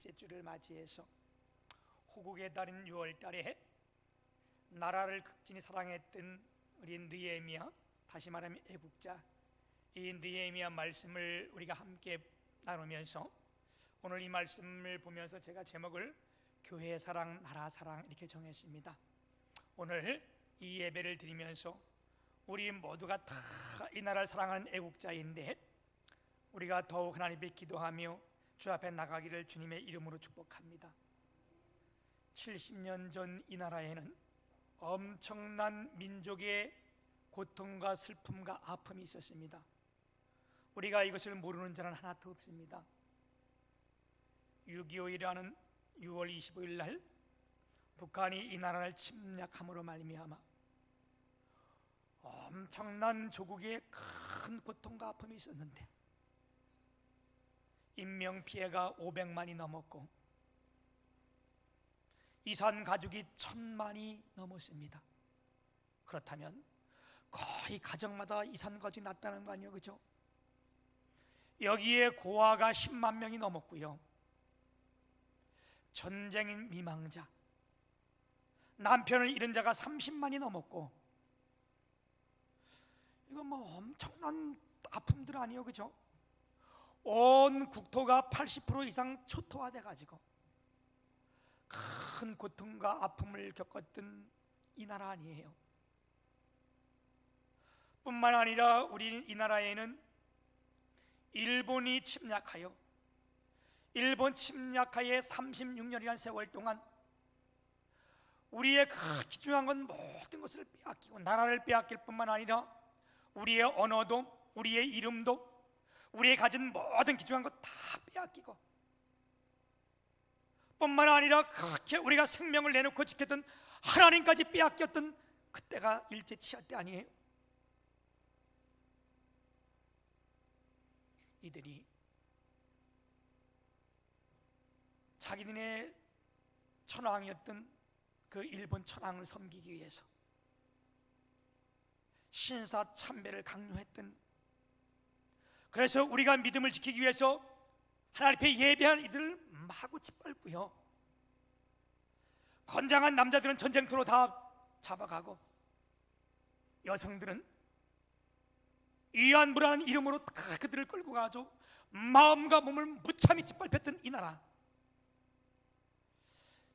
둘째 주를 맞이해서 호국의 달인 6월 달에 나라를 극진히 사랑했던 우리 느헤미야, 다시 말하면 애국자 이 느헤미야 말씀을 우리가 함께 나누면서 오늘 이 말씀을 보면서 제가 제목을 교회 사랑, 나라 사랑 이렇게 정했습니다. 오늘 이 예배를 드리면서 우리 모두가 다 이 나라를 사랑하는 애국자인데 우리가 더욱 하나님께 기도하며 주 앞에 나가기를 주님의 이름으로 축복합니다. 70년 전 이 나라에는 엄청난 민족의 고통과 슬픔과 아픔이 있었습니다. 우리가 이것을 모르는 자는 하나도 없습니다. 6.25이라는 6월 25일 날 북한이 이 나라를 침략함으로 말미암아 엄청난 조국의 큰 고통과 아픔이 있었는데 인명피해가 500만이 넘었고 이산 가족이 1000만이 넘었습니다. 그렇다면 거의 가정마다 이산 가족이 났다는 거 아니에요, 그죠? 여기에 고아가 10만 명이 넘었고요, 전쟁인 미망자, 남편을 잃은 자가 30만이 넘었고, 이거 뭐 엄청난 아픔들 아니에요, 그죠? 온 국토가 80% 이상 초토화돼 가지고 큰 고통과 아픔을 겪었던 이 나라 아니에요. 뿐만 아니라 우리 이 나라에는 일본이 침략하여 일본 침략하에 36년이라는 세월 동안 우리의 귀중한 건 모든 것을 빼앗기고 나라를 빼앗길 뿐만 아니라 우리의 언어도, 우리의 이름도, 우리의 가진 모든 귀중한 것 다 빼앗기고 뿐만 아니라 그렇게 우리가 생명을 내놓고 지켰던 하나님까지 빼앗겼던 그때가 일제 치하 때 아니에요? 이들이 자기들의 천황이었던 그 일본 천황을 섬기기 위해서 신사 참배를 강요했던, 그래서 우리가 믿음을 지키기 위해서 하나님 앞에 예배한 이들을 마구 짓밟고요, 건장한 남자들은 전쟁터로 다 잡아가고 여성들은 위안부라는 이름으로 다 그들을 끌고 가죠. 마음과 몸을 무참히 짓밟혔던 이 나라,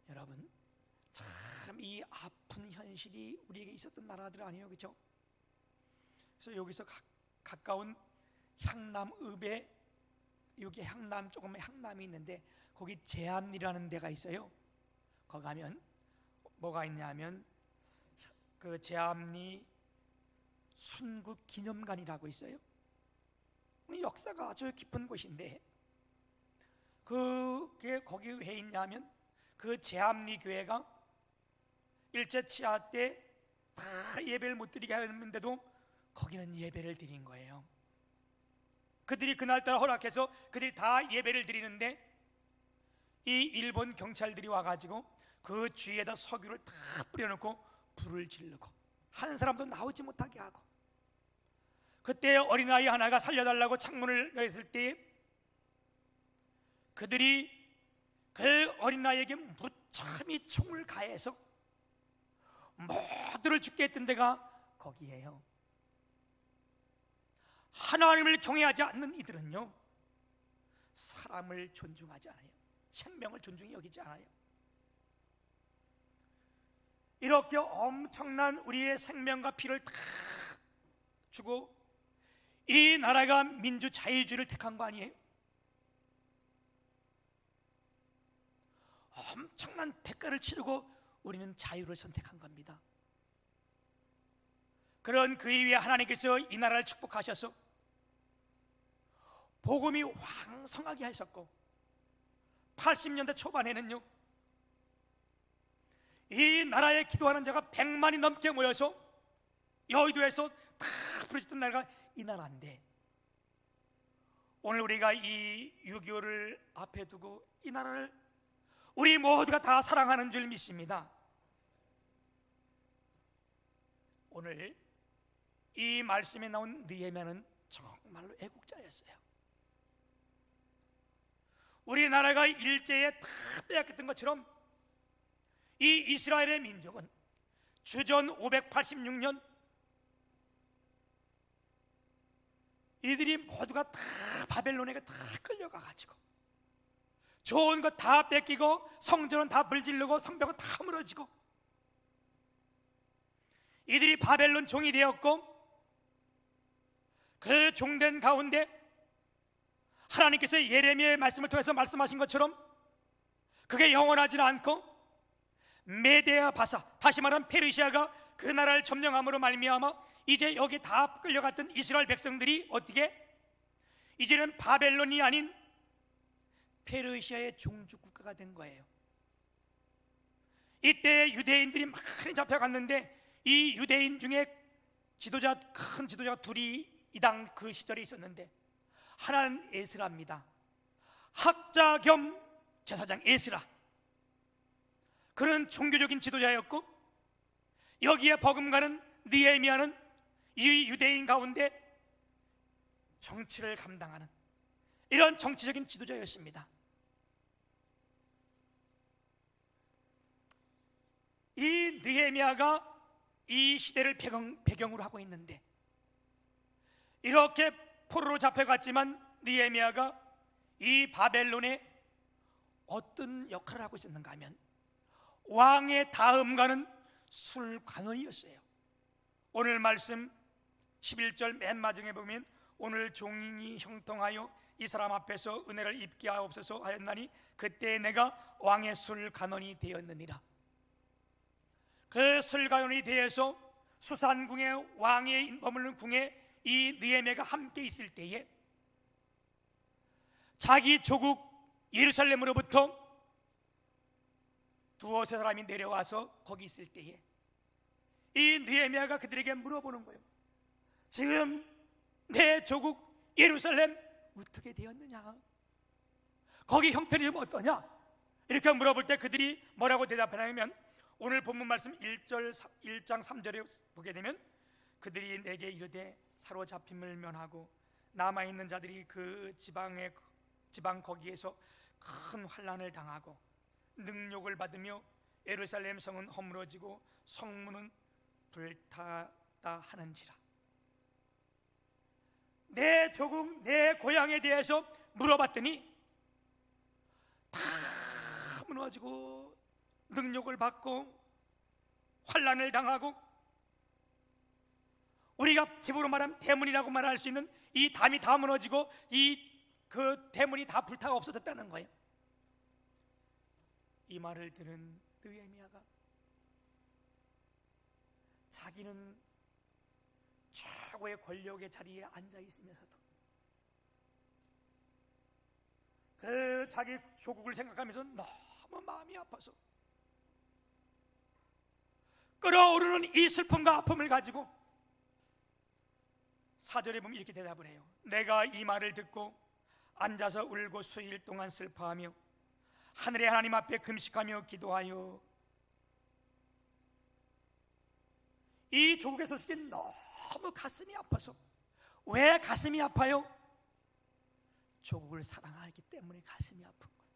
여러분 참 이 아픈 현실이 우리에게 있었던 나라들 아니에요, 그렇죠? 그래서 여기서 가까운 향남읍에, 여기 향남 조금 향남이 있는데 거기 제암리라는 데가 있어요. 거기 가면 뭐가 있냐면 그 제암리 순국 기념관이라고 있어요. 역사가 아주 깊은 곳인데 그게 거기 왜 있냐면 그 제암리 교회가 일제 치하 때 다 예배를 못 드리게 했는데도 거기는 예배를 드린 거예요. 그들이 그날따라 허락해서 그들이 다 예배를 드리는데 이 일본 경찰들이 와가지고 그 주위에다 석유를 다 뿌려놓고 불을 지르고 한 사람도 나오지 못하게 하고, 그때 어린아이 하나가 살려달라고 창문을 열었을 때 그들이 그 어린아이에게 무참히 총을 가해서 모두를 죽게 했던 데가 거기에요. 하나님을 경외하지 않는 이들은요, 사람을 존중하지 않아요. 생명을 존중히 여기지 않아요. 이렇게 엄청난 우리의 생명과 피를 다 주고 이 나라가 민주 자유주의를 택한 거 아니에요? 엄청난 대가를 치르고 우리는 자유를 선택한 겁니다. 그런 그 이후에 하나님께서 이 나라를 축복하셔서 복음이 왕성하게 하셨고 80년대 초반에는요, 이 나라에 기도하는 자가 100만이 넘게 모여서 여의도에서 다 부르짖던 나라가 이 나라인데, 오늘 우리가 이 6.25를 앞에 두고 이 나라를 우리 모두가 다 사랑하는 줄 믿습니다. 오늘 이 말씀에 나온 느헤미야는 정말로 애국자였어요. 우리나라가 일제에 다 빼앗겼던 것처럼 이 이스라엘의 민족은 주전 586년 이들이 모두가 다 바벨론에게 다 끌려가가지고 좋은 것 다 뺏기고 성전은 다 불질르고 성벽은 다 무너지고 이들이 바벨론 종이 되었고, 그 종된 가운데 하나님께서 예레미야의 말씀을 통해서 말씀하신 것처럼 그게 영원하지는 않고 메데아 바사, 다시 말하면 페르시아가 그 나라를 점령함으로 말미암아 이제 여기 다 끌려갔던 이스라엘 백성들이 어떻게 이제는 바벨론이 아닌 페르시아의 종주 국가가 된 거예요. 이때 유대인들이 많이 잡혀갔는데 이 유대인 중에 큰 지도자가 둘이 이 당 그 시절에 있었는데, 하나는 에스라입니다. 학자 겸 제사장 에스라. 그는 종교적인 지도자였고, 여기에 버금가는 느헤미야는 이 유대인 가운데 정치를 감당하는 이런 정치적인 지도자였습니다. 이 느헤미야가 이 시대를 배경으로 하고 있는데, 이렇게 포로로 잡혀갔지만 느헤미야가 이 바벨론에 어떤 역할을 하고 있었는가 하면 왕의 다음가는 술관원이었어요. 오늘 말씀 11절 맨 마지막에 보면 오늘 종인이 형통하여 이 사람 앞에서 은혜를 입게 하옵소서 하였나니 그때 내가 왕의 술관원이 되었느니라. 그 술관원이 되어서 수산궁의 왕의 머무르는 궁에 이 느헤미야가 함께 있을 때에 자기 조국 예루살렘으로부터 두어세 사람이 내려와서 거기 있을 때에 이 느헤미야가 그들에게 물어보는 거예요. 지금 내 조국 예루살렘 어떻게 되었느냐? 거기 형편이 어떠냐? 이렇게 물어볼 때 그들이 뭐라고 대답하냐면, 오늘 본문 말씀 1장 3절에 보게 되면 그들이 내게 이르되 사로잡힘을 면하고 남아있는 자들이 그 지방 거기에서 큰 환난을 당하고 능욕을 받으며 예루살렘 성은 허물어지고 성문은 불타다 하는지라. 내 조국 내 고향에 대해서 물어봤더니 다 무너지고 능욕을 받고 환난을 당하고, 우리가 집으로 말하면 대문이라고 말할 수 있는 이 담이 다 무너지고 그 대문이 다 불타가 없어졌다는 거예요. 이 말을 들은 느헤미야가 자기는 최고의 권력의 자리에 앉아 있으면서도 그 자기 조국을 생각하면서 너무 마음이 아파서 끓어오르는 이 슬픔과 아픔을 가지고 4절에 보면 이렇게 대답을 해요. 내가 이 말을 듣고 앉아서 울고 수일 동안 슬퍼하며 하늘의 하나님 앞에 금식하며 기도하여 이 조국의 소식이 너무 가슴이 아파서. 왜 가슴이 아파요? 조국을 사랑하기 때문에 가슴이 아픈 거예요.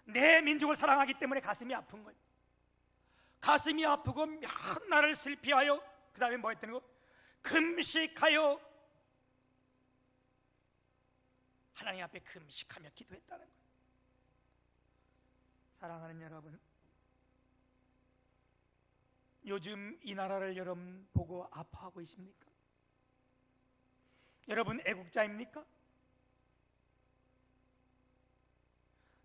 내 민족을 사랑하기 때문에 가슴이 아픈 거예요. 가슴이 아프고 맨날을 슬피하여 그 다음에 뭐 했다는 거? 금식하여 하나님 앞에 금식하며 기도했다는 거예요. 사랑하는 여러분, 요즘 이 나라를 여러분 보고 아파하고 있습니까? 여러분 애국자입니까?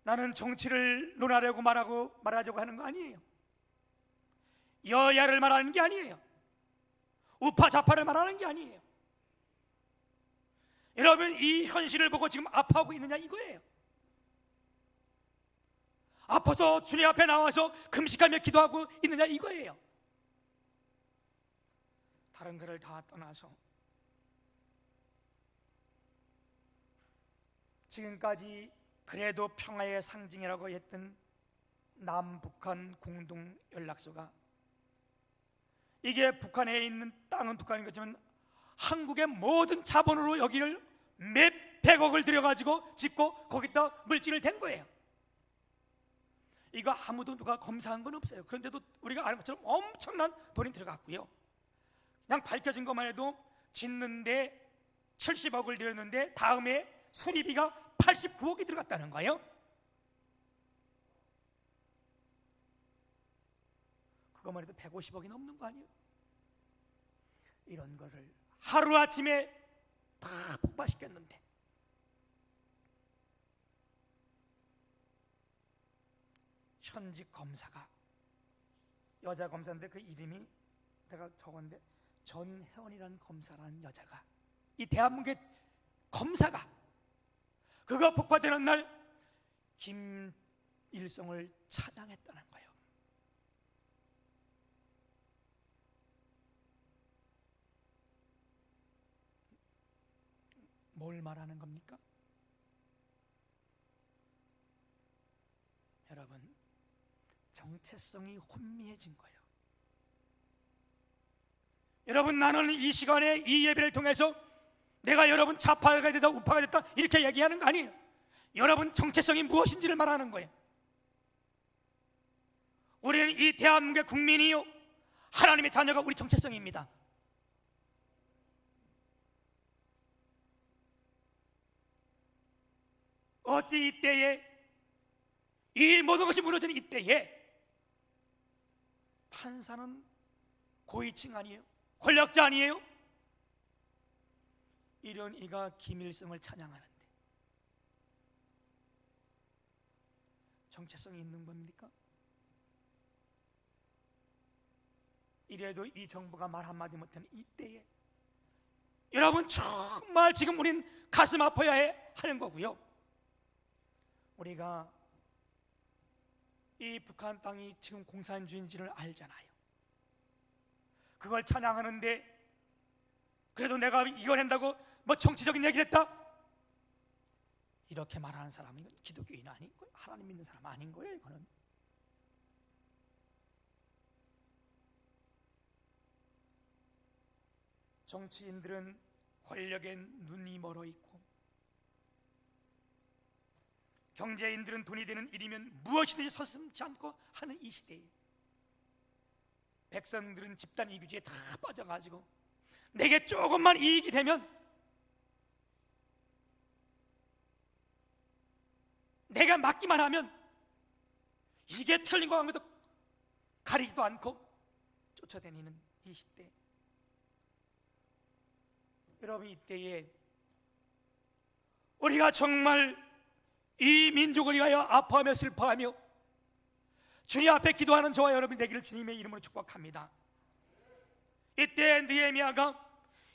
나는 정치를 논하려고 말하자고 하는 거 아니에요. 여야를 말하는 게 아니에요. 우파 좌파를 말하는 게 아니에요. 여러분 이 현실을 보고 지금 아파하고 있느냐 이거예요. 아파서 주님 앞에 나와서 금식하며 기도하고 있느냐 이거예요. 다른 것을 다 떠나서 지금까지 그래도 평화의 상징이라고 했던 남북한 공동 연락소가, 이게 북한에 있는 땅은 북한인 거지만 한국의 모든 자본으로 여기를 몇 100억을 들여가지고 짓고 거기다 물질을 댄 거예요. 이거 아무도 누가 검사한 건 없어요. 그런데도 우리가 아는 것처럼 엄청난 돈이 들어갔고요. 그냥 밝혀진 것만 해도 짓는데 70억을 들였는데 다음에 수리비가 89억이 들어갔다는 거예요. 그것만 해도 150억이 넘는 거 아니에요? 이런 것을 하루아침에 다 폭파시켰는데 현직 검사가, 여자 검사인데 그 이름이 내가 적었는데 전혜원이라는 검사라는 여자가, 이 대한민국의 검사가 그거 폭파되는 날 김일성을 찬양했다는 거예요. 뭘 말하는 겁니까? 여러분, 정체성이 혼미해진 거예요. 여러분, 나는 이 시간에 이 예배를 통해서 내가 여러분 좌파가 되다 우파가 됐다 이렇게 얘기하는 거 아니에요. 여러분 정체성이 무엇인지를 말하는 거예요. 우리는 이 대한민국의 국민이요, 하나님의 자녀가 우리 정체성입니다. 어찌 이때에, 이 모든 것이 무너지는 이때에 판사는 고위층 아니에요? 권력자 아니에요? 이런 이가 김일성을 찬양하는데 정체성이 있는 겁니까? 이래도 이 정부가 말 한마디 못하는 이때에 여러분 정말 지금 우린 가슴 아파야 하는 거고요. 우리가 이 북한 땅이 지금 공산주의인지를 알잖아요. 그걸 찬양하는데 그래도 내가 이걸 한다고 뭐 정치적인 얘기를 했다? 이렇게 말하는 사람은 기독교인 아닌 거예요. 하나님 믿는 사람 아닌 거예요. 이거는 정치인들은 권력에 눈이 멀어 있고 경제인들은 돈이 되는 일이면 무엇이든지 서슴지 않고 하는 이 시대에 백성들은 집단 이기주의에 다 빠져가지고 내게 조금만 이익이 되면 내가 맞기만 하면 이게 틀린 거 하면도 가리지도 않고 쫓아다니는 이 시대. 여러분, 이때에 우리가 정말 이 민족을 위하여 아파하며 슬퍼하며 주님 앞에 기도하는 저와 여러분 되기를 주님의 이름으로 축복합니다. 이때 느헤미야가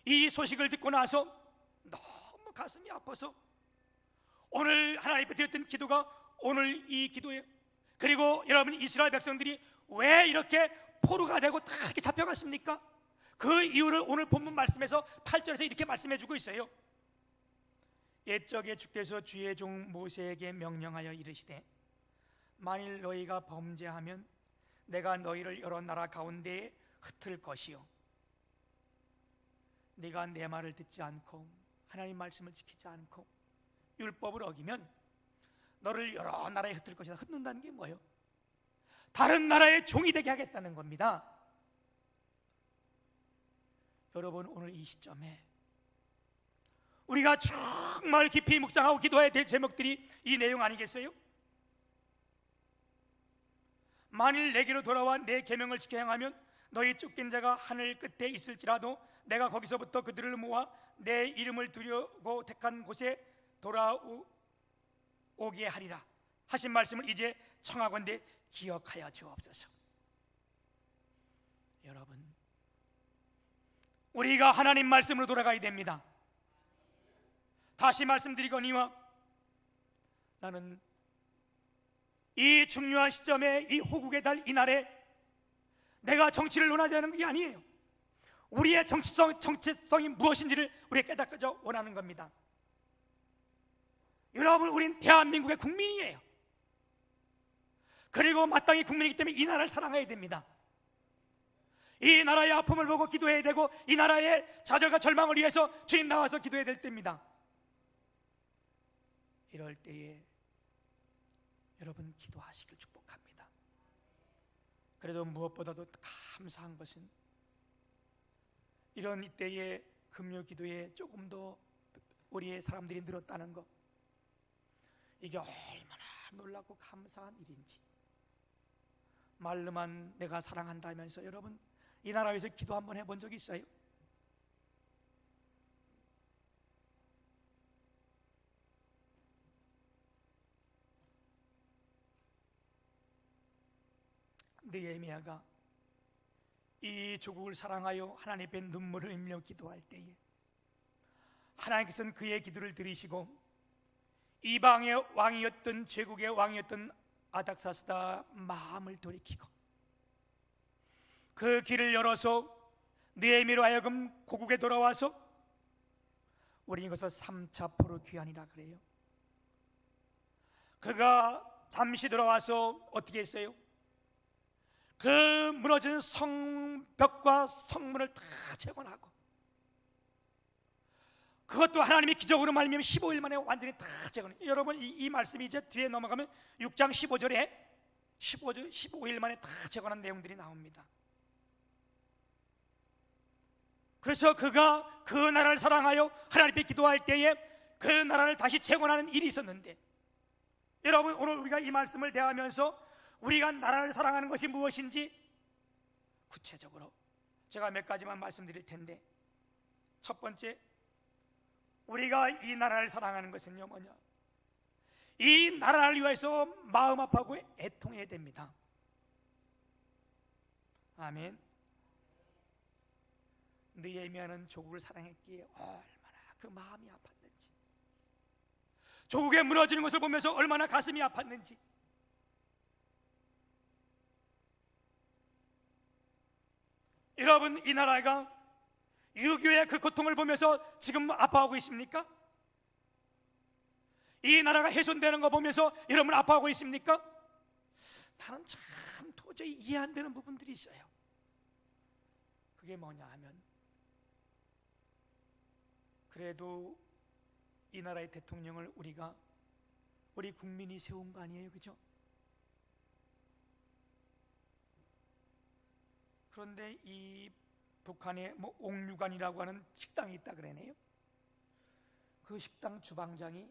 이 소식을 듣고 나서 너무 가슴이 아파서 오늘 하나님 앞에 드렸던 기도가 오늘 이 기도예요. 그리고 여러분, 이스라엘 백성들이 왜 이렇게 포로가 되고 다 이렇게 잡혀갔습니까? 그 이유를 오늘 본문 말씀에서 8절에서 이렇게 말씀해 주고 있어요. 옛적에 주께서 주의 종 모세에게 명령하여 이르시되 만일 너희가 범죄하면 내가 너희를 여러 나라 가운데에 흩을 것이요 네가 내 말을 듣지 않고 하나님 말씀을 지키지 않고 율법을 어기면 너를 여러 나라에 흩을 것이다. 흩는다는 게 뭐예요? 다른 나라의 종이 되게 하겠다는 겁니다. 여러분, 오늘 이 시점에 우리가 정말 깊이 묵상하고 기도해야 될 제목들이 이 내용 아니겠어요? 만일 내게로 돌아와 내 계명을 지켜 행하면 너희 쫓긴 자가 하늘 끝에 있을지라도 내가 거기서부터 그들을 모아 내 이름을 두려고 택한 곳에 돌아오게 하리라 하신 말씀을 이제 청하건대 기억하여 주옵소서. 여러분, 우리가 하나님 말씀으로 돌아가야 됩니다. 다시 말씀드리거니와 나는 이 중요한 시점에 이 호국의 달 이날에 내가 정치를 논하자는 게 아니에요. 우리의 정체성이 무엇인지를 우리가 깨닫고자 원하는 겁니다. 여러분, 우린 대한민국의 국민이에요. 그리고 마땅히 국민이기 때문에 이 나라를 사랑해야 됩니다. 이 나라의 아픔을 보고 기도해야 되고 이 나라의 좌절과 절망을 위해서 주님 나와서 기도해야 될 때입니다. 이럴 때에 여러분 기도하시길 축복합니다. 그래도 무엇보다도 감사한 것은 이런 이때에 금요 기도에 조금 더 우리의 사람들이 늘었다는 것, 이게 얼마나 놀랍고 감사한 일인지 말로만 내가 사랑한다면서 여러분 이 나라 위해서 기도 한번 해본 적 있어요? 느헤미야가 이 조국을 사랑하여 하나님 앞에 눈물을 흘리며 기도할 때에 하나님께서는 그의 기도를 들으시고 이방의 왕이었던 제국의 왕이었던 아닥사스다 마음을 돌이키고 그 길을 열어서 느헤미로 하여금 고국에 돌아와서 우리 이것을 3차 포로 귀환이라 그래요. 그가 잠시 돌아와서 어떻게 했어요? 그 무너진 성벽과 성문을 다 재건하고 그것도 하나님의 기적으로 말미암아 15일 만에 완전히 다 재건. 여러분 이 말씀이 이제 뒤에 넘어가면 6장 15절에 15일 만에 다 재건한 내용들이 나옵니다. 그래서 그가 그 나라를 사랑하여 하나님께 기도할 때에 그 나라를 다시 재건하는 일이 있었는데, 여러분 오늘 우리가 이 말씀을 대하면서 우리가 나라를 사랑하는 것이 무엇인지 구체적으로 제가 몇 가지만 말씀드릴 텐데, 첫 번째, 우리가 이 나라를 사랑하는 것은요 뭐냐? 이 나라를 위해서 마음 아파하고 애통해야 됩니다. 아멘. 느헤미야는 조국을 사랑했기에 얼마나 그 마음이 아팠는지, 조국에 무너지는 것을 보면서 얼마나 가슴이 아팠는지. 여러분 이 나라가 6.25의 그 고통을 보면서 지금 아파하고 있습니까? 이 나라가 훼손되는 거 보면서 여러분 아파하고 있습니까? 나는 참 도저히 이해 안 되는 부분들이 있어요. 그게 뭐냐 하면, 그래도 이 나라의 대통령을 우리 국민이 세운 거 아니에요, 그죠? 그런데 이 북한에 옥류관이라고 하는 식당이 있다 그러네요. 그 식당 주방장이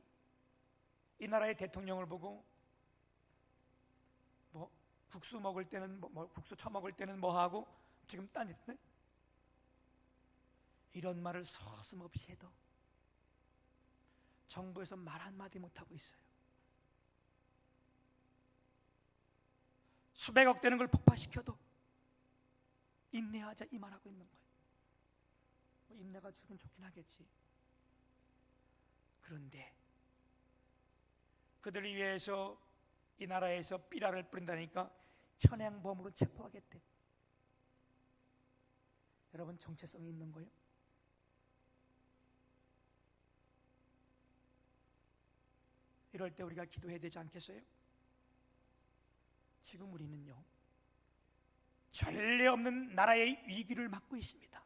이 나라의 대통령을 보고 국수 먹을 때는 국수 처먹을 때는 뭐 하고 지금 딴짓네? 이런 말을 서슴없이 해도 정부에서 말 한마디 못하고 있어요. 수백억 되는 걸 폭파시켜도 인내하자 이 말하고 있는 거예요. 인내가 주긴 좋긴 하겠지. 그런데 그들을 위해서 이 나라에서 삐라를 뿌린다니까 현행범으로 체포하겠대. 여러분 정체성이 있는 거예요? 이럴 때 우리가 기도해야 되지 않겠어요? 지금 우리는요 전례 없는 나라의 위기를 맞고 있습니다.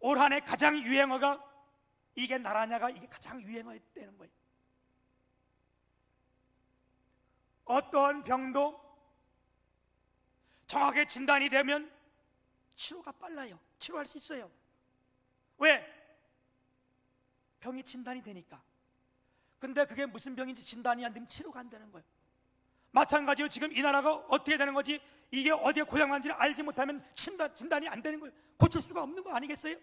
올 한 해 가장 유행어가 이게 나라냐가 이게 가장 유행어였다는 거예요. 어떠한 병도 정확하게 진단이 되면 치료가 빨라요. 치료할 수 있어요. 왜? 병이 진단이 되니까. 근데 그게 무슨 병인지 진단이 안 되면 치료가 안 되는 거예요. 마찬가지로 지금 이 나라가 어떻게 되는 거지, 이게 어디에 고장난지를 알지 못하면 진단이 안 되는 거예요. 고칠 수가 없는 거 아니겠어요?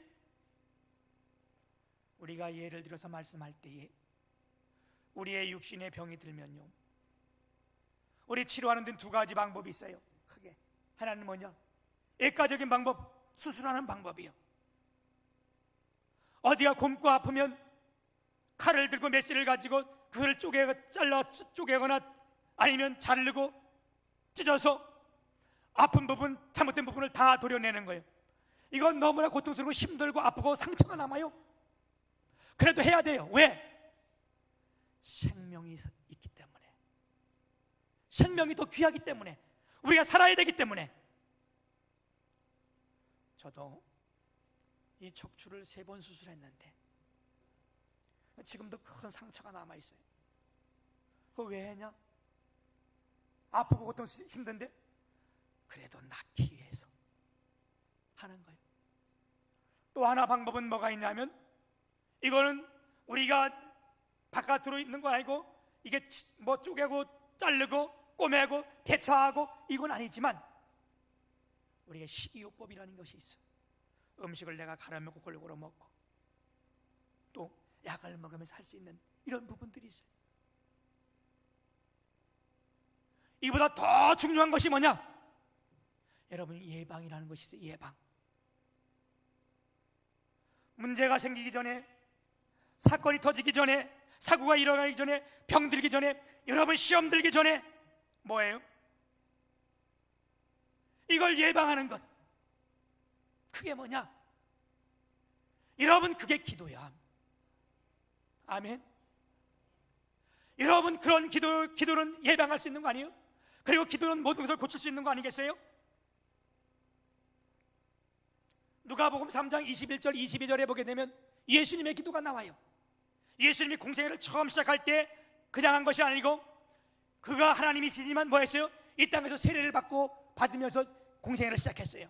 우리가 예를 들어서 말씀할 때에 우리의 육신의 병이 들면요 우리 치료하는 데는 두 가지 방법이 있어요. 크게 하나는 뭐냐? 외과적인 방법, 수술하는 방법이요. 어디가 곪고 아프면 칼을 들고 메시를 가지고 그걸 쪼개거나 아니면 자르고 찢어서 아픈 부분, 잘못된 부분을 다 도려내는 거예요. 이건 너무나 고통스럽고 힘들고 아프고 상처가 남아요. 그래도 해야 돼요. 왜? 생명이 있기 때문에, 생명이 더 귀하기 때문에, 우리가 살아야 되기 때문에. 저도 이 척추를 3번 수술했는데 지금도 큰 상처가 남아있어요. 그거 왜 했냐? 아프고 고통 힘든데 그래도 낫기 위해서 하는 거예요. 또 하나 방법은 뭐가 있냐면, 이거는 우리가 바깥으로 있는 거 아니고 이게 뭐 쪼개고 자르고 꼬매고 대처하고 이건 아니지만, 우리가 식이요법이라는 것이 있어. 음식을 내가 갈아 먹고 골고루 먹고 또 약을 먹으면서 할 수 있는 이런 부분들이 있어요. 이보다 더 중요한 것이 뭐냐? 여러분, 예방이라는 것이 있어요. 예방. 문제가 생기기 전에, 사건이 터지기 전에, 사고가 일어나기 전에, 병 들기 전에, 여러분 시험 들기 전에 뭐예요? 이걸 예방하는 것. 그게 뭐냐? 여러분, 그게 기도야. 아멘. 여러분, 그런 기도는 예방할 수 있는 거 아니에요? 그리고 기도는 모든 것을 고칠 수 있는 거 아니겠어요? 누가복음 3장 21절 22절에 보게 되면 예수님의 기도가 나와요. 예수님이 공생애를 처음 시작할 때 그냥 한 것이 아니고, 그가 하나님이시지만 뭐 했어요? 이 땅에서 세례를 받으면서 공생애를 시작했어요.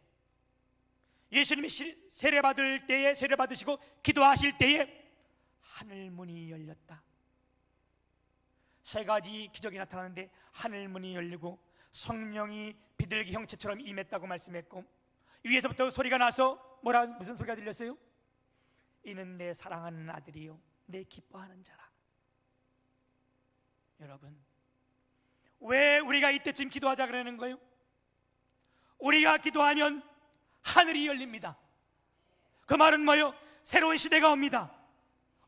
예수님이 세례 받으시고 기도하실 때에 하늘 문이 열렸다. 세 가지 기적이 나타나는데, 하늘 문이 열리고 성령이 비둘기 형체처럼 임했다고 말씀했고, 위에서부터 소리가 나서 무슨 소리가 들렸어요? 이는 내 사랑하는 아들이요 내 기뻐하는 자라. 여러분, 왜 우리가 이때쯤 기도하자 그러는 거예요? 우리가 기도하면 하늘이 열립니다. 그 말은 뭐예요? 새로운 시대가 옵니다.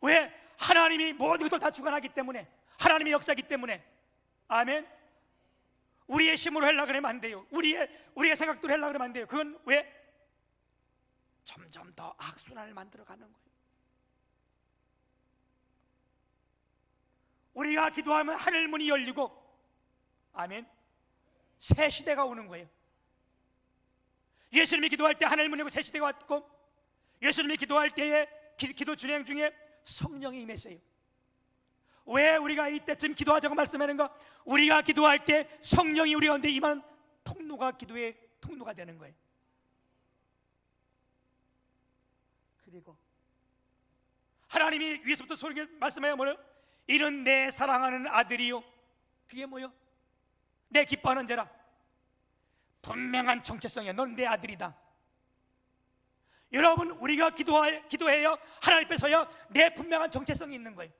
왜? 하나님이 모든 것을 다 주관하기 때문에, 하나님의 역사이기 때문에. 아멘. 우리의 힘으로 하려고 그러면 안 돼요. 우리의 생각대로 하려고 그러면 안 돼요. 그건 왜? 점점 더 악순환을 만들어가는 거예요. 우리가 기도하면 하늘 문이 열리고, 아멘, 새 시대가 오는 거예요. 예수님이 기도할 때 하늘 문이 열리고 새 시대가 왔고, 예수님이 기도할 때에 기도 진행 중에 성령이 임했어요. 왜 우리가 이때쯤 기도하자고 말씀하는가? 우리가 기도할 때 성령이 우리 가운데 임하는 통로가 기도의 통로가 되는 거예요. 그리고 하나님이 위에서부터 소리를 말씀해요. 뭐요? 이는 내 사랑하는 아들이요. 그게 뭐요? 내 기뻐하는 자라. 분명한 정체성이야. 넌 내 아들이다. 여러분, 우리가 기도해요. 하나님 앞에서요, 내 분명한 정체성이 있는 거예요.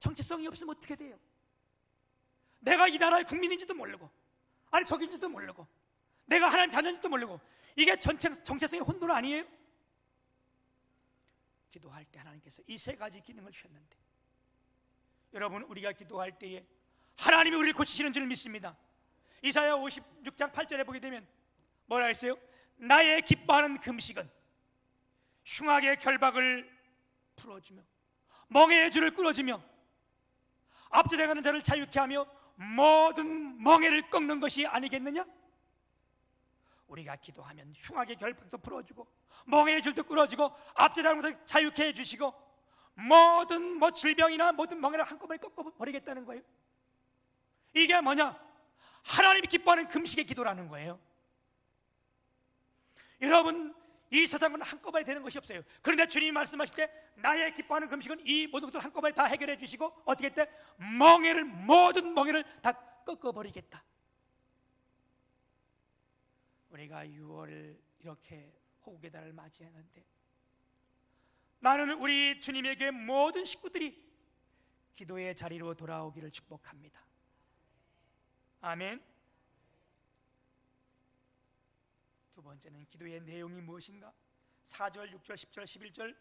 정체성이 없으면 어떻게 돼요? 내가 이 나라의 국민인지도 모르고, 아니 적인지도 모르고, 내가 하나님 자녀인지도 모르고, 이게 정체성의 혼돈 아니에요? 기도할 때 하나님께서 이 세 가지 기능을 주셨는데, 여러분, 우리가 기도할 때에 하나님이 우리를 고치시는 줄 믿습니다. 이사야 56장 8절에 보게 되면 뭐라 했어요? 나의 기뻐하는 금식은 흉악의 결박을 풀어주며 멍에의 줄을 끌어주며 압제당하는 자를 자유케 하며 모든 멍에를 꺾는 것이 아니겠느냐? 우리가 기도하면 흉악의 결박도 풀어주고 멍에의 줄도 끌어주고 압제당하는 자를 자유케 해주시고 모든 질병이나 모든 멍에를 한꺼번에 꺾어버리겠다는 거예요. 이게 뭐냐? 하나님이 기뻐하는 금식의 기도라는 거예요. 여러분, 이 세상은 한꺼번에 되는 것이 없어요. 그런데 주님이 말씀하실 때 나의 기뻐하는 금식은 이 모든 것을 한꺼번에 다 해결해 주시고 어떻게 했대? 모든 멍에를 다 꺾어버리겠다. 우리가 6월 이렇게 호국의 달을 맞이하는데, 나는 우리 주님에게 모든 식구들이 기도의 자리로 돌아오기를 축복합니다. 아멘. 두 번째는 기도의 내용이 무엇인가? 4절, 6절, 10절, 11절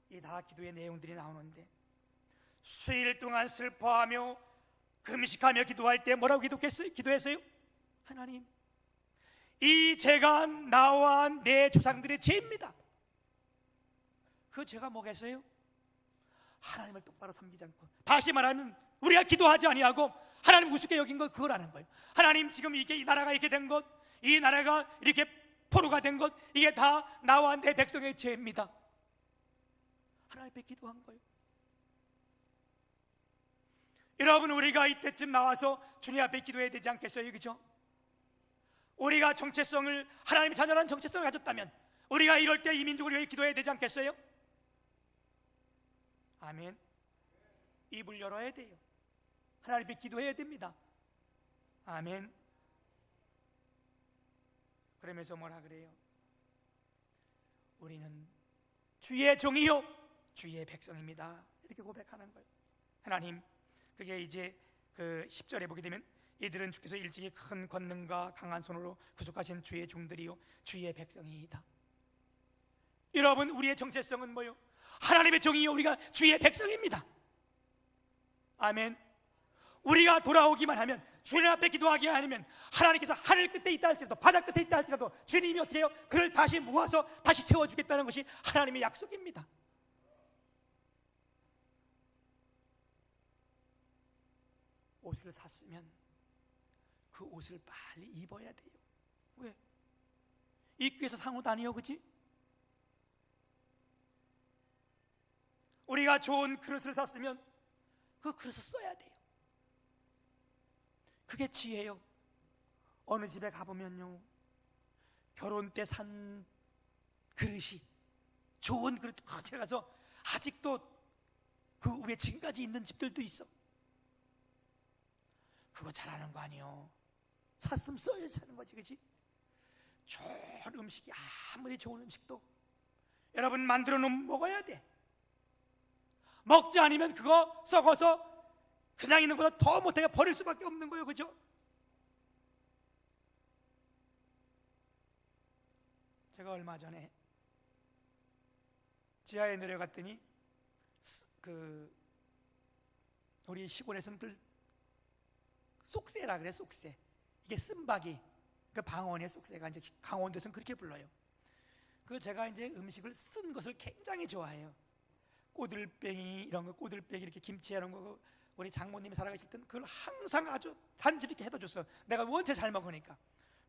이 다 기도의 내용들이 나오는데, 수일 동안 슬퍼하며 금식하며 기도할 때 뭐라고 기도했어요? 하나님, 이 죄가 나와 내 조상들의 죄입니다. 그 죄가 뭐겠어요? 하나님을 똑바로 섬기지 않고, 다시 말하면 우리가 기도하지 아니하고 하나님 우습게 여긴 것, 그거라는 거예요. 하나님, 지금 이 나라가 이렇게 된 것, 이 나라가 이렇게 포로가 된 것, 이게 다 나와 내 백성의 죄입니다. 하나님 앞에 기도한 거예요. 여러분, 우리가 이때쯤 나와서 주님 앞에 기도해야 되지 않겠어요? 그죠? 우리가 정체성을, 하나님의 자녀라는 정체성을 가졌다면 우리가 이럴 때 이민족을 위해 기도해야 되지 않겠어요? 아멘. 입을 열어야 돼요. 하나님 앞에 기도해야 됩니다. 아멘. 그러면서 뭐라 그래요? 우리는 주의 종이요 주의 백성입니다. 이렇게 고백하는 거예요. 하나님, 그게 이제 그 10절에 보게 되면 이들은 주께서 일찍이 큰 권능과 강한 손으로 구속하신 주의 종들이요 주의 백성이다. 여러분, 우리의 정체성은 뭐요? 하나님의 종이요 우리가 주의 백성입니다. 아멘. 우리가 돌아오기만 하면, 주님 앞에 기도하기만 하면 하나님께서 하늘 끝에 있다 할지라도 바다 끝에 있다 할지라도 주님이 어떻게 해요? 그를 다시 모아서 다시 세워주겠다는 것이 하나님의 약속입니다. 옷을 샀으면 그 옷을 빨리 입어야 돼요. 왜? 입기 위해서 산 옷 아니에요, 그치? 우리가 좋은 그릇을 샀으면 그 그릇을 써야 돼요. 그게 지혜예요. 어느 집에 가보면요, 결혼 때 산 그릇이, 좋은 그릇 가지고 가서 아직도 그 위에 지금까지 있는 집들도 있어. 그거 잘하는 거 아니요. 샀으면 써야지 하는 거지, 그치? 좋은 음식이, 아무리 좋은 음식도 여러분 만들어 놓으면 먹어야 돼. 먹지 않으면 그거 썩어서 그냥 있는 것보다 더 못하게 버릴 수밖에 없는 거예요, 그죠? 제가 얼마 전에 지하에 내려갔더니 우리 시골에서는 그 쏙새라 그래, 쏙새. 이게 쓴박이, 그 방언의 쏙새가 이제 강원도에서는 그렇게 불러요. 그 제가 이제 음식을 쓴 것을 굉장히 좋아해요. 꼬들뱅이 이런 거, 꼬들뱅이 이렇게 김치 이런 거, 우리 장모님이 살아계실 때는 그걸 항상 아주 단지 이렇게 해다 줬어. 내가 원체 잘 먹으니까.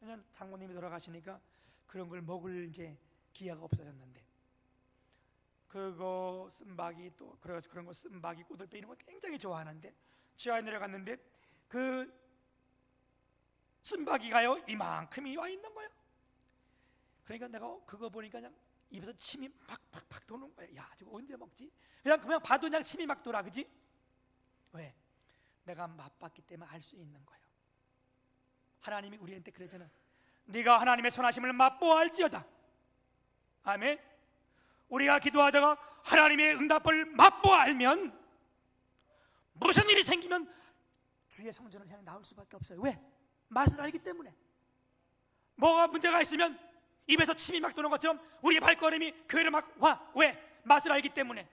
왜냐면 장모님이 돌아가시니까 그런 걸 먹을 이제 기회가 없어졌는데, 그거 쓴박이 또 그런 거 쓴박이, 꼬들뱅이 이런 거 굉장히 좋아하는데, 지하에 내려갔는데 그 쓴박이가요 이만큼이 와 있는 거예요. 그러니까 내가 그거 보니까 그냥 입에서 침이 팍팍팍 도는 거예요. 야, 저거 언제 먹지? 그냥 봐도 그냥 침이 막 돌아, 그지? 왜? 내가 맛봤기 때문에 알 수 있는 거예요. 하나님이 우리한테 그러잖아. 네가 하나님의 선하심을 맛보아할지어다. 아멘. 우리가 기도하다가 하나님의 응답을 맛보아알면 무슨 일이 생기면 주의 성전을 향해 나올 수밖에 없어요. 왜? 맛을 알기 때문에. 뭐가 문제가 있으면 입에서 침이 막 도는 것처럼 우리의 발걸음이 교회로 막 와. 왜? 맛을 알기 때문에.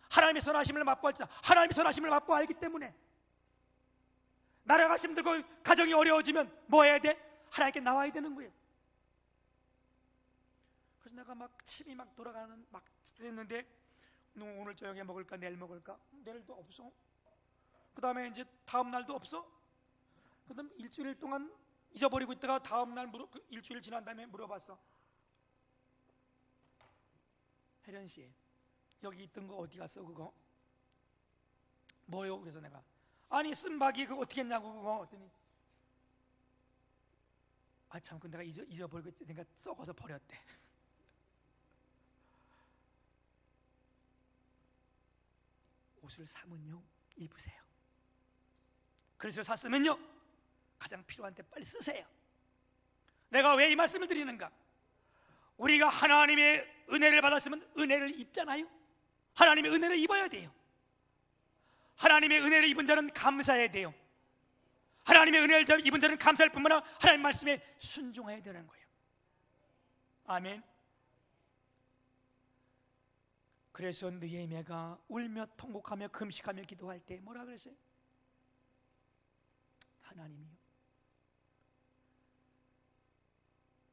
하나님의 선하심을 맛보았자, 하나님의 선하심을 맛보아 알기 때문에. 나라가 힘들고 가정이 어려워지면 뭐 해야 돼? 하나님께 나와야 되는 거예요. 그래서 내가 막 침이 막 돌아가는 막 했는데, 오늘 저녁에 먹을까 내일 먹을까? 내일도 없어. 그 다음에 이제 다음 날도 없어. 그 다음 일주일 동안 잊어버리고 있다가 다음 날 일주일 지난 다음에 물어봤어. 혜련 씨, 여기 있던 거 어디 갔어? 그거 뭐요? 그래서 내가 아니 쓴박이 그거 어떻게 했냐고 그거 했더니 참 그 내가 잊어버리고 있으니까 썩어서 버렸대. 옷을 사면요 입으세요. 그래서 샀으면요 가장 필요한 때 빨리 쓰세요. 내가 왜 이 말씀을 드리는가? 우리가 하나님의 은혜를 받았으면 은혜를 입잖아요. 하나님의 은혜를 입어야 돼요. 하나님의 은혜를 입은 자는 감사해야 돼요. 하나님의 은혜를 입은 자는 감사할 뿐만 아니라 하나님 말씀에 순종해야 되는 거예요. 아멘. 그래서 느헤미야가 울며 통곡하며 금식하며 기도할 때 뭐라 그랬어요? 하나님이요,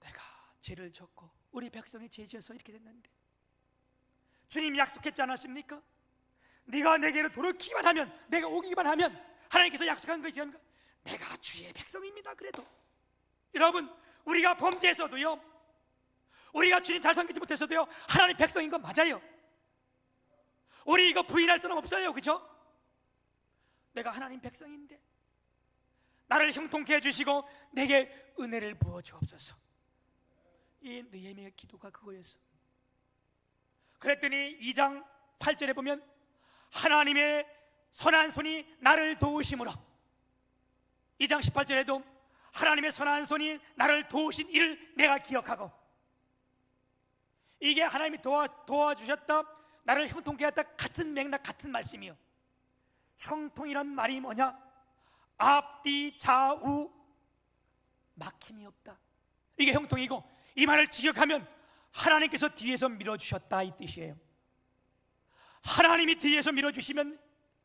내가 죄를 졌고 우리 백성이 죄 지어서 이렇게 됐는데 주님이 약속했지 않았습니까? 네가 내게로 돌아오기만 하면, 내가 오기만 하면, 하나님께서 약속한 것이 아닌가? 내가 주의 백성입니다. 그래도 여러분, 우리가 범죄했어도요, 우리가 주님 잘 섬기지 못했어도요, 하나님 백성인 건 맞아요. 우리 이거 부인할 수는 없어요. 그죠? 내가 하나님 백성인데 나를 형통케 해주시고 내게 은혜를 부어 주옵소서. 이 느헤미야의 기도가 그거였어. 그랬더니 2장 8절에 보면 하나님의 선한 손이 나를 도우심으로, 2장 18절에도 하나님의 선한 손이 나를 도우신 일을 내가 기억하고, 이게 하나님이 도와주셨다, 나를 형통케 했다, 같은 맥락, 같은 말씀이요. 형통이란 말이 뭐냐? 앞뒤 좌우 막힘이 없다, 이게 형통이고, 이 말을 직역하면 하나님께서 뒤에서 밀어주셨다 이 뜻이에요. 하나님이 뒤에서 밀어주시면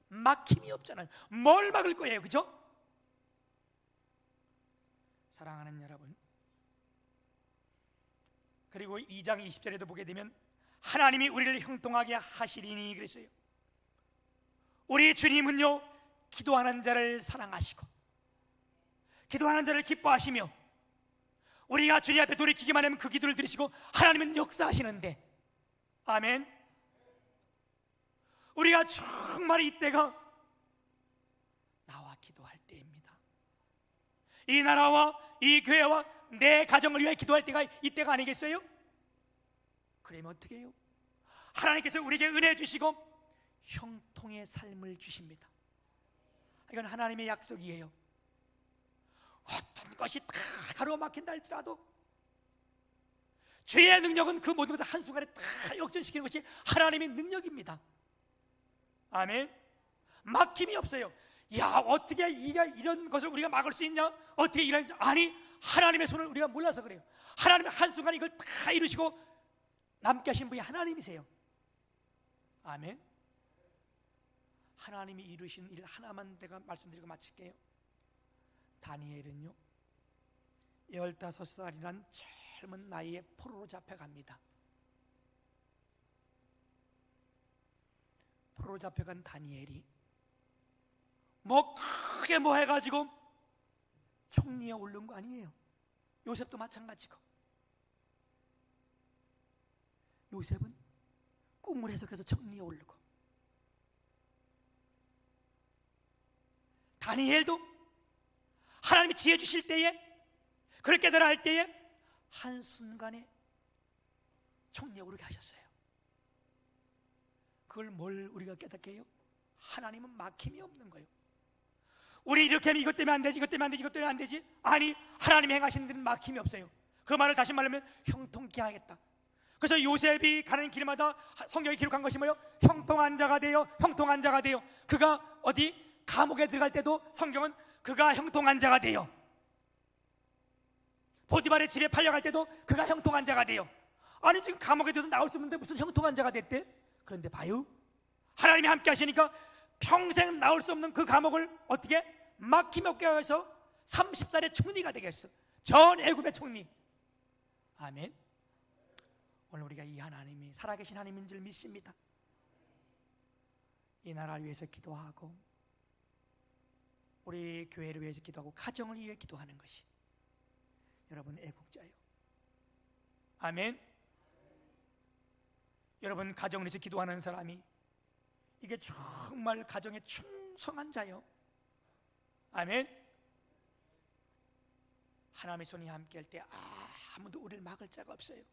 막힘이 없잖아요. 뭘 막을 거예요, 그죠? 사랑하는 여러분, 그리고 2장 20절에도 보게 되면 하나님이 우리를 형통하게 하시리니 그랬어요. 우리 주님은요, 기도하는 자를 사랑하시고 기도하는 자를 기뻐하시며, 우리가 주님 앞에 돌이키기만 하면 그 기도를 들으시고 하나님은 역사하시는데, 아멘. 우리가 정말 이때가 나와 기도할 때입니다. 이 나라와 이 교회와 내 가정을 위해 기도할 때가 이때가 아니겠어요? 그러면 어떻게 해요? 하나님께서 우리에게 은혜 주시고 형통의 삶을 주십니다. 이건 하나님의 약속이에요. 어떤 것이 다 가로막힌다 할지라도 죄의 능력은 그 모든 것을 한순간에 다 역전시키는 것이 하나님의 능력입니다. 아멘. 막힘이 없어요. 야, 어떻게 이런 것을 우리가 막을 수 있냐? 어떻게 이런, 아니, 하나님의 손을 우리가 몰라서 그래요. 하나님의 한순간에 이걸 다 이루시고 남게 하신 분이 하나님이세요. 아멘. 하나님이 이루신 일 하나만 내가 말씀드리고 마칠게요. 다니엘은요, 15살이란 젊은 나이에 포로로 잡혀갑니다. 포로로 잡혀간 다니엘이 뭐 크게 뭐 해가지고 총리에 오른 거 아니에요. 요셉도 마찬가지고. 요셉은 꿈을 해석해서 총리에 오르고, 다니엘도 하나님이 지혜 주실 때에, 그를 깨달아 할 때에 한순간에 총리에 오르게 하셨어요. 그걸 뭘 우리가 깨닫게 해요? 하나님은 막힘이 없는 거예요. 우리 이렇게 하면 이것 때문에 안 되지, 이것 때문에 안 되지, 이것 때문에 안 되지. 아니, 하나님이 행하시는 데는 막힘이 없어요. 그 말을 다시 말하면 형통케 하겠다. 그래서 요셉이 가는 길마다 성경에 기록한 것이 뭐예요? 형통한 자가 되어, 형통한 자가 되어. 그가 어디 감옥에 들어갈 때도 성경은 그가 형통한 자가 되어, 보디발의 집에 팔려갈 때도 그가 형통한 자가 되어. 아니, 지금 감옥에 들어도 나올 수 없는데 무슨 형통한 자가 됐대? 그런데 봐요, 하나님이 함께 하시니까 평생 나올 수 없는 그 감옥을 어떻게 막힘없게 해서 30살의 총리가 되겠어. 전 애굽의 총리. 아멘. 오늘 우리가 이 하나님이 살아계신 하나님인 줄 믿습니다. 이 나라를 위해서 기도하고, 우리 교회를 위해서 기도하고, 가정을 위해 기도하는 것이 여러분 애국자예요. 아멘. 여러분 가정을 위해서 기도하는 사람이 이게 정말 가정에 충성한 자요. 아멘. 하나님의 손이 함께 할 때 아무도 우리를 막을 자가 없어요.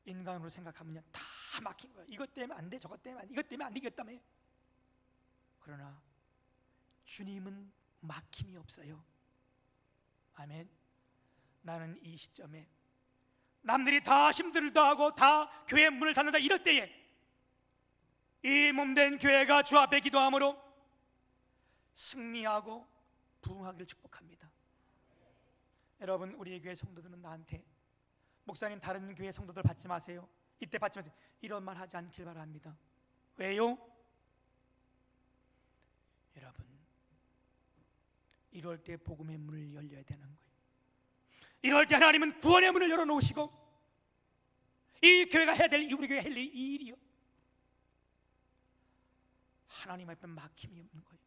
인간으로 생각하면요, 다 막힌 거예요. 이것 때문에 안 돼, 저것 때문에 안 돼, 이것 때문에 안 되겠다며. 그러나 주님은 막힘이 없어요. 아멘. 나는 이 시점에 남들이 다 힘들다 하고 다 교회 문을 닫는다 이럴 때에 이 몸된 교회가 주 앞에 기도함으로 승리하고 부흥하기를 축복합니다. 여러분, 우리 교회 성도들은 나한테 목사님 다른 교회 성도들 받지 마세요, 이때 받지 마세요, 이런 말 하지 않길 바랍니다. 왜요? 여러분, 이럴 때 복음의 문을 열려야 되는 거예요. 이럴 때 하나님은 구원의 문을 열어놓으시고 이 교회가 해야 될, 우리 교회가 해야 될 이 일이요, 하나님 앞에 막힘이 없는 거예요.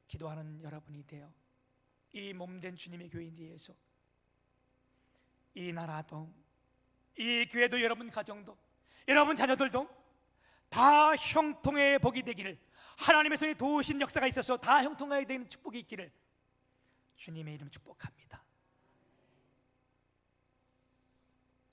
기도하는 여러분이 되어 이 몸된 주님의 교회인 위해서 이 나라도, 이 교회도, 여러분 가정도, 여러분 자녀들도 다 형통의 복이 되기를, 하나님의 손에 도우신 역사가 있어서 다 형통하게 되는 축복이 있기를 주님의 이름 축복합니다.